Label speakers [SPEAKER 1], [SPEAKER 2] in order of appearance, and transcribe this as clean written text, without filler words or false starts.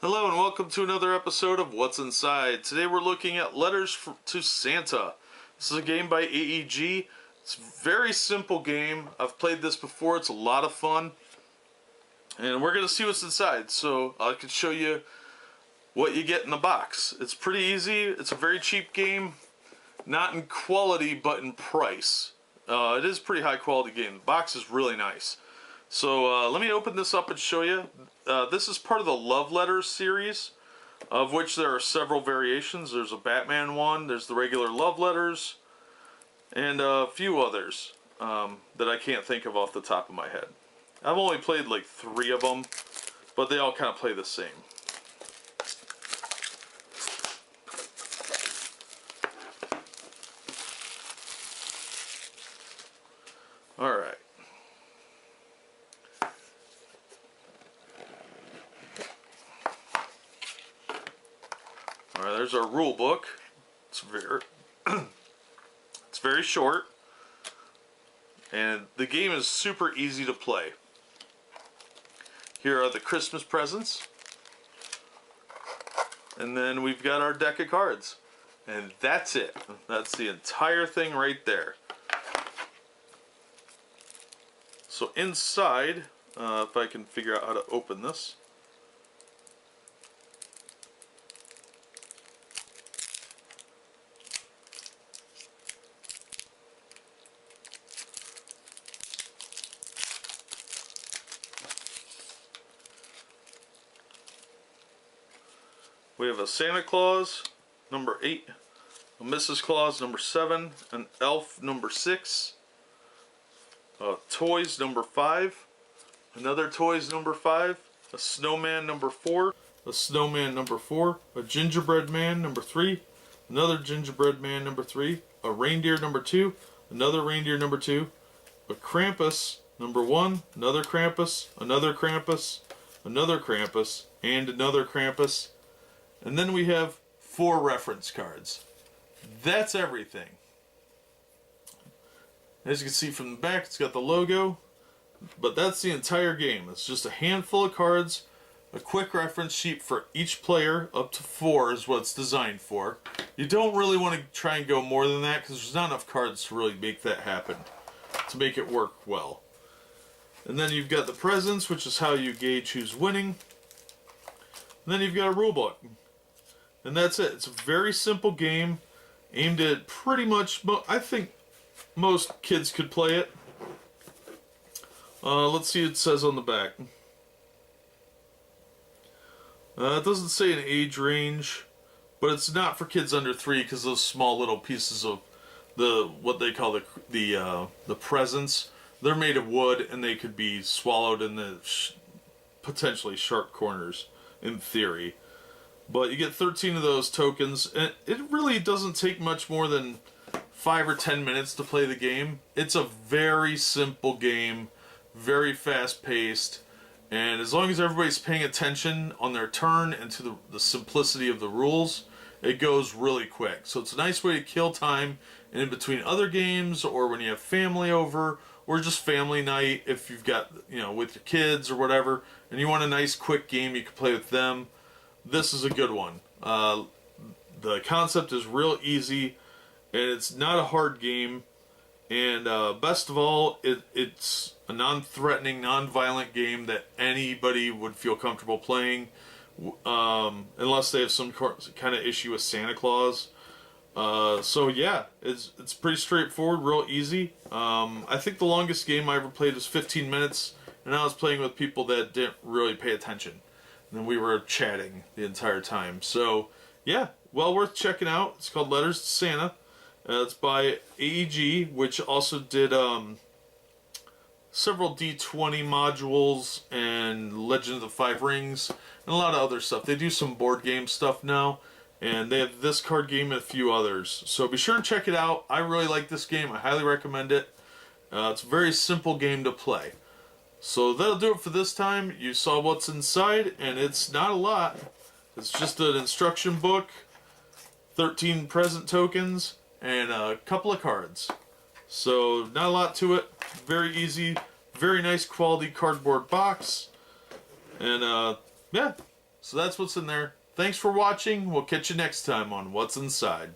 [SPEAKER 1] Hello and welcome to another episode of What's Inside. Today we're looking at Letters to Santa. This is a game by AEG. It's a very simple game. I've played this before. It's a lot of fun. And we're going to see what's inside. So I can show you what you get in the box. It's pretty easy. It's a very cheap game. Not in quality, but in price. It is a pretty high quality game. The box is really nice. So let me open this up and show you. This is part of the Love Letters series, of which there are several variations. There's a Batman one, there's the regular Love Letters, and a few others that I can't think of off the top of my head. I've only played like 3 of them, but they all kind of play the same. Alright. Alright, there's our rule book. It's very short, and the game is super easy to play. Here are the Christmas presents, and then we've got our deck of cards, and that's it. That's the entire thing right there. So inside, if I can figure out how to open this. We have a Santa Claus, number 8, a Mrs. Claus, number 7, an Elf, number 6, Toys, number 5, another Toys, number 5, a Snowman, number 4, a Snowman, number 4, a Gingerbread Man, number 3, another Gingerbread Man, number 3, a Reindeer, number 2, another Reindeer, number 2, a Krampus, number 1, another Krampus, another Krampus, another Krampus, and another Krampus. And then we have 4 reference cards. That's everything. As you can see from the back, it's got the logo. But that's the entire game. It's just a handful of cards, a quick reference sheet for each player, up to 4 is what it's designed for. You don't really want to try and go more than that because there's not enough cards to really make that happen, to make it work well. And then you've got the presents, which is how you gauge who's winning. And then you've got a rule book. And that's it. It's a very simple game aimed at pretty much, I think most kids could play it. Let's see what it says on the back. It doesn't say an age range, but it's not for kids under 3 because those small little pieces of what they call the presents, they're made of wood and they could be swallowed in the potentially sharp corners in theory. But you get 13 of those tokens, and it really doesn't take much more than 5 or 10 minutes to play the game. It's a very simple game, very fast-paced, and as long as everybody's paying attention on their turn and to the simplicity of the rules, it goes really quick. So it's a nice way to kill time in between other games, or when you have family over, or just family night if you've got, with your kids or whatever, and you want a nice quick game you can play with them. This is a good one. The concept is real easy, and it's not a hard game. And best of all, it's a non-threatening, non-violent game that anybody would feel comfortable playing, unless they have some kind of issue with Santa Claus. So yeah, it's pretty straightforward, real easy. I think the longest game I ever played was 15 minutes, and I was playing with people that didn't really pay attention. And we were chatting the entire time. So, yeah, well worth checking out. It's called Letters to Santa. It's by AEG, which also did several D20 modules and Legend of the Five Rings and a lot of other stuff. They do some board game stuff now, and they have this card game and a few others. So be sure and check it out. I really like this game. I highly recommend it. It's a very simple game to play. So that'll do it for this time. You saw what's inside, and it's not a lot. It's just an instruction book, 13 present tokens, and a couple of cards. So not a lot to it. Very easy, very nice quality cardboard box. And yeah, So that's what's in there. Thanks for watching. We'll catch you next time on What's Inside.